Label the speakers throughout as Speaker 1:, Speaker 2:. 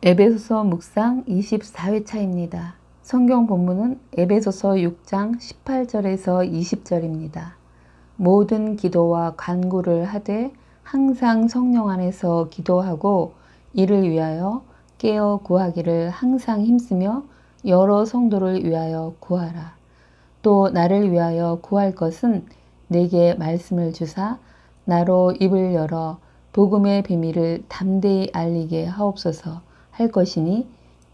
Speaker 1: 에베소서 묵상 24회차입니다. 성경 본문은 에베소서 6장 18절에서 20절입니다. 모든 기도와 간구를 하되 항상 성령 안에서 기도하고 이를 위하여 깨어 구하기를 항상 힘쓰며 여러 성도를 위하여 구하라. 또 나를 위하여 구할 것은 내게 말씀을 주사 나로 입을 열어 복음의 비밀을 담대히 알리게 하옵소서 할 것이니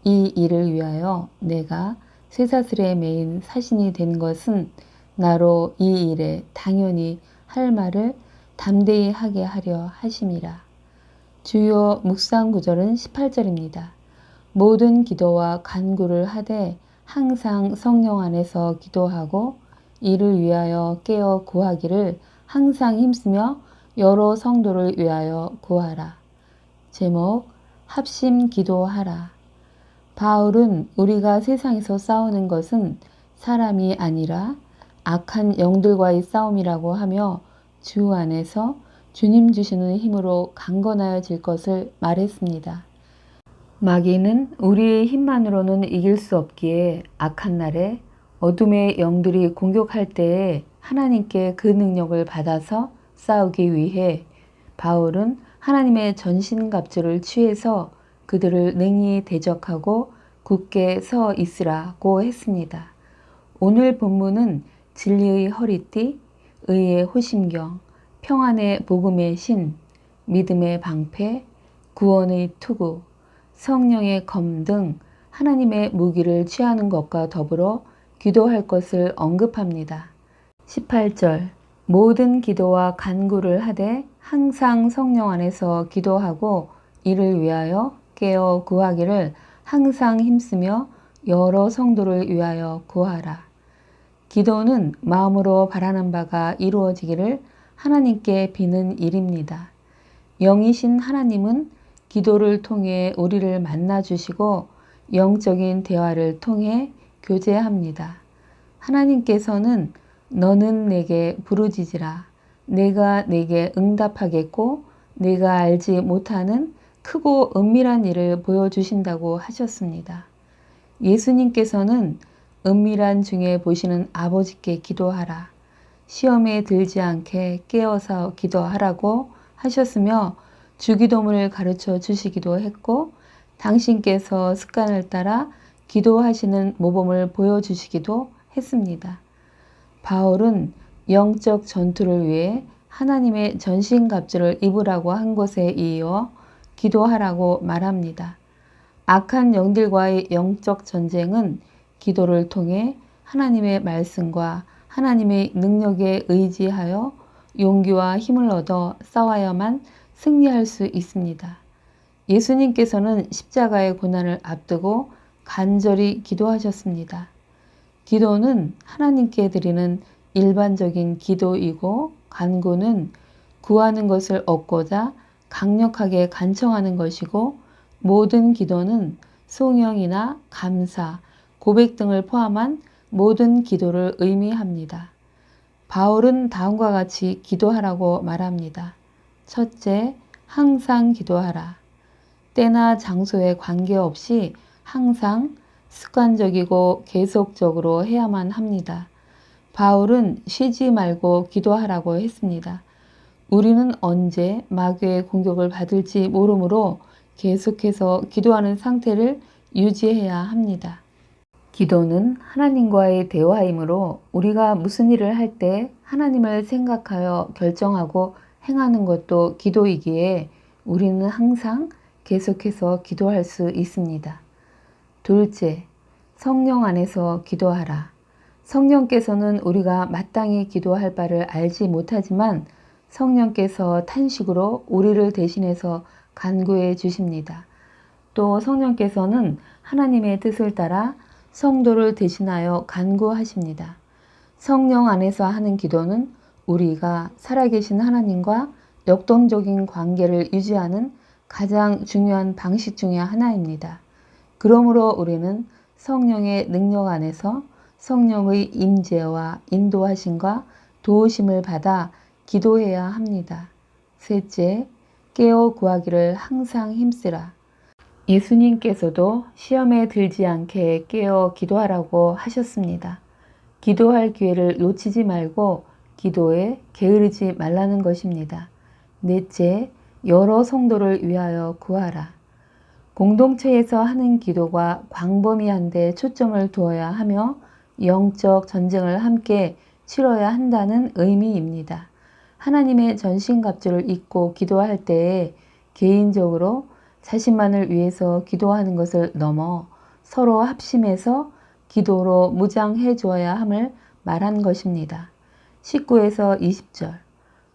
Speaker 1: 이 일을 위하여 내가 쇠사슬에 매인 사신이 된 것은 나로 이 일에 당연히 할 말을 담대히 하게 하려 하심이라. 주요 묵상 구절은 18절입니다. 모든 기도와 간구를 하되 항상 성령 안에서 기도하고 이를 위하여 깨어 구하기를 항상 힘쓰며 여러 성도를 위하여 구하라. 제목 합심 기도하라. 바울은 우리가 세상에서 싸우는 것은 사람이 아니라 악한 영들과의 싸움이라고 하며 주 안에서 주님 주시는 힘으로 강건하여질 것을 말했습니다. 마귀는 우리의 힘만으로는 이길 수 없기에 악한 날에 어둠의 영들이 공격할 때에 하나님께 그 능력을 받아서 싸우기 위해 바울은 하나님의 전신갑주를 취해서 그들을 능히 대적하고 굳게 서 있으라고 했습니다. 오늘 본문은 진리의 허리띠, 의의 호심경, 평안의 복음의 신, 믿음의 방패, 구원의 투구, 성령의 검 등 하나님의 무기를 취하는 것과 더불어 기도할 것을 언급합니다. 18절 모든 기도와 간구를 하되 항상 성령 안에서 기도하고 이를 위하여 깨어 구하기를 항상 힘쓰며 여러 성도를 위하여 구하라. 기도는 마음으로 바라는 바가 이루어지기를 하나님께 비는 일입니다. 영이신 하나님은 기도를 통해 우리를 만나주시고 영적인 대화를 통해 교제합니다. 하나님께서는 너는 내게 부르짖으라. 내가 내게 응답하겠고 내가 알지 못하는 크고 은밀한 일을 보여주신다고 하셨습니다. 예수님께서는 은밀한 중에 보시는 아버지께 기도하라. 시험에 들지 않게 깨어서 기도하라고 하셨으며 주기도문을 가르쳐 주시기도 했고 당신께서 습관을 따라 기도하시는 모범을 보여주시기도 했습니다. 바울은 영적 전투를 위해 하나님의 전신갑주를 입으라고 한 것에 이어 기도하라고 말합니다. 악한 영들과의 영적 전쟁은 기도를 통해 하나님의 말씀과 하나님의 능력에 의지하여 용기와 힘을 얻어 싸워야만 승리할 수 있습니다. 예수님께서는 십자가의 고난을 앞두고 간절히 기도하셨습니다. 기도는 하나님께 드리는 일반적인 기도이고 간구는 구하는 것을 얻고자 강력하게 간청하는 것이고 모든 기도는 송영이나 감사, 고백 등을 포함한 모든 기도를 의미합니다. 바울은 다음과 같이 기도하라고 말합니다. 첫째, 항상 기도하라. 때나 장소에 관계없이 항상 습관적이고 계속적으로 해야만 합니다. 바울은 쉬지 말고 기도하라고 했습니다. 우리는 언제 마귀의 공격을 받을지 모르므로 계속해서 기도하는 상태를 유지해야 합니다. 기도는 하나님과의 대화이므로 우리가 무슨 일을 할 때 하나님을 생각하여 결정하고 행하는 것도 기도이기에 우리는 항상 계속해서 기도할 수 있습니다. 둘째, 성령 안에서 기도하라. 성령께서는 우리가 마땅히 기도할 바를 알지 못하지만 성령께서 탄식으로 우리를 대신해서 간구해 주십니다. 또 성령께서는 하나님의 뜻을 따라 성도를 대신하여 간구하십니다. 성령 안에서 하는 기도는 우리가 살아계신 하나님과 역동적인 관계를 유지하는 가장 중요한 방식 중의 하나입니다. 그러므로 우리는 성령의 능력 안에서 성령의 임재와 인도하심과 도우심을 받아 기도해야 합니다. 셋째, 깨어 구하기를 항상 힘쓰라. 예수님께서도 시험에 들지 않게 깨어 기도하라고 하셨습니다. 기도할 기회를 놓치지 말고 기도에 게으르지 말라는 것입니다. 넷째, 여러 성도를 위하여 구하라. 공동체에서 하는 기도가 광범위한 데 초점을 두어야 하며 영적 전쟁을 함께 치러야 한다는 의미입니다. 하나님의 전신갑주를 입고 기도할 때에 개인적으로 자신만을 위해서 기도하는 것을 넘어 서로 합심해서 기도로 무장해 주어야 함을 말한 것입니다. 19에서 20절.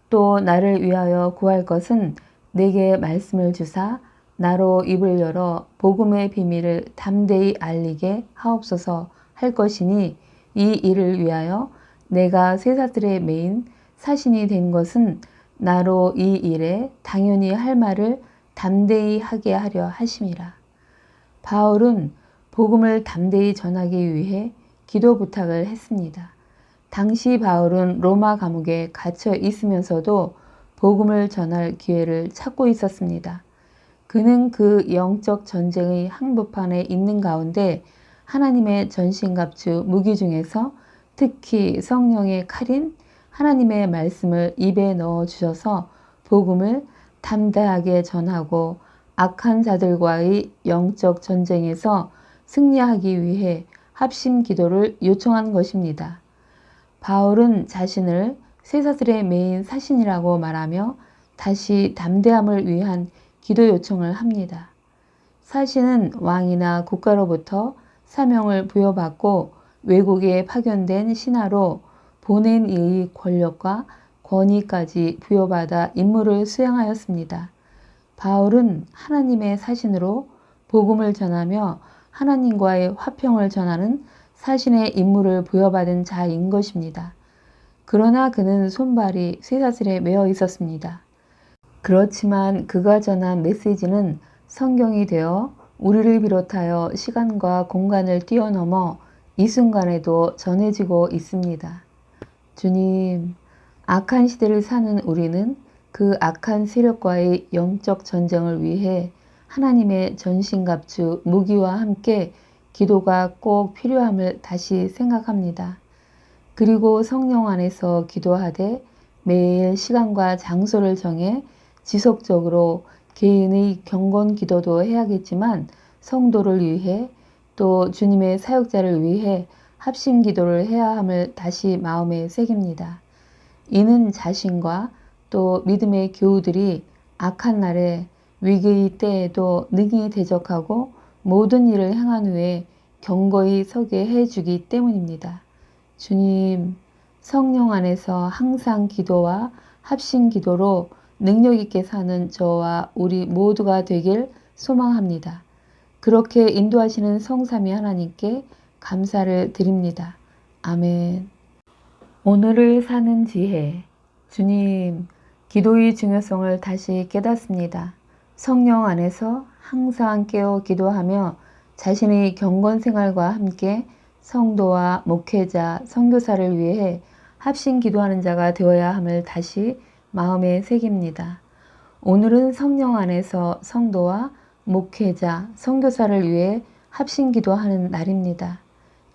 Speaker 1: 또 나를 위하여 구할 것은 내게 말씀을 주사 나로 입을 열어 복음의 비밀을 담대히 알리게 하옵소서 할 것이니 이 일을 위하여 내가 쇠사슬에 매인 사신이 된 것은 나로 이 일에 당연히 할 말을 담대히 하게 하려 하심이라. 바울은 복음을 담대히 전하기 위해 기도 부탁을 했습니다. 당시 바울은 로마 감옥에 갇혀 있으면서도 복음을 전할 기회를 찾고 있었습니다. 그는 그 영적 전쟁의 한복판에 있는 가운데 하나님의 전신갑주 무기 중에서 특히 성령의 칼인 하나님의 말씀을 입에 넣어 주셔서 복음을 담대하게 전하고 악한 자들과의 영적 전쟁에서 승리하기 위해 합심 기도를 요청한 것입니다. 바울은 자신을 쇠사슬에 매인 사신이라고 말하며 다시 담대함을 위한 기도 요청을 합니다. 사신은 왕이나 국가로부터 사명을 부여받고 외국에 파견된 신하로 보낸 이의 권력과 권위까지 부여받아 임무를 수행하였습니다. 바울은 하나님의 사신으로 복음을 전하며 하나님과의 화평을 전하는 사신의 임무를 부여받은 자인 것입니다. 그러나 그는 손발이 쇠사슬에 매어 있었습니다. 그렇지만 그가 전한 메시지는 성경이 되어 우리를 비롯하여 시간과 공간을 뛰어넘어 이 순간에도 전해지고 있습니다. 주님, 악한 시대를 사는 우리는 그 악한 세력과의 영적 전쟁을 위해 하나님의 전신갑주 무기와 함께 기도가 꼭 필요함을 다시 생각합니다. 그리고 성령 안에서 기도하되 매일 시간과 장소를 정해 지속적으로 개인의 경건 기도도 해야겠지만 성도를 위해 또 주님의 사역자를 위해 합심 기도를 해야 함을 다시 마음에 새깁니다. 이는 자신과 또 믿음의 교우들이 악한 날에 위기의 때에도 능히 대적하고 모든 일을 행한 후에 견고히 서게 해주기 때문입니다. 주님, 성령 안에서 항상 기도와 합심 기도로 능력 있게 사는 저와 우리 모두가 되길 소망합니다. 그렇게 인도하시는 성삼위 하나님께 감사를 드립니다. 아멘. 오늘을 사는 지혜. 주님, 기도의 중요성을 다시 깨닫습니다. 성령 안에서 항상 깨어 기도하며 자신의 경건 생활과 함께 성도와 목회자, 선교사를 위해 합심 기도하는 자가 되어야 함을 다시 마음에 새깁니다. 오늘은 성령 안에서 성도와 목회자, 선교사를 위해 합심 기도하는 날입니다.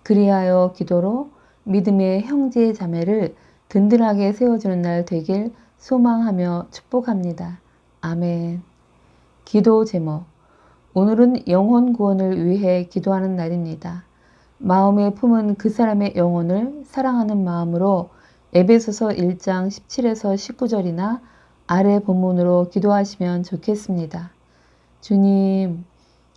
Speaker 1: 그리하여 기도로 믿음의 형제 자매를 든든하게 세워주는 날 되길 소망하며 축복합니다. 아멘. 기도 제목. 오늘은 영혼 구원을 위해 기도하는 날입니다. 마음에 품은 그 사람의 영혼을 사랑하는 마음으로 에베소서 1장 17에서 19절이나 아래 본문으로 기도하시면 좋겠습니다. 주님,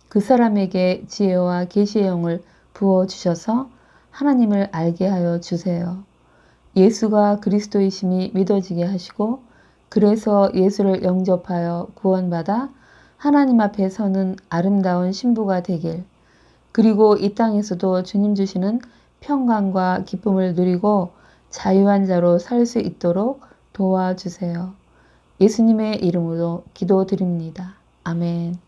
Speaker 1: 그 사람에게 지혜와 계시의 영을 부어주셔서 하나님을 알게 하여 주세요. 예수가 그리스도이심이 믿어지게 하시고 그래서 예수를 영접하여 구원받아 하나님 앞에 서는 아름다운 신부가 되길, 그리고 이 땅에서도 주님 주시는 평강과 기쁨을 누리고 자유한 자로 살 수 있도록 도와주세요. 예수님의 이름으로 기도드립니다. 아멘.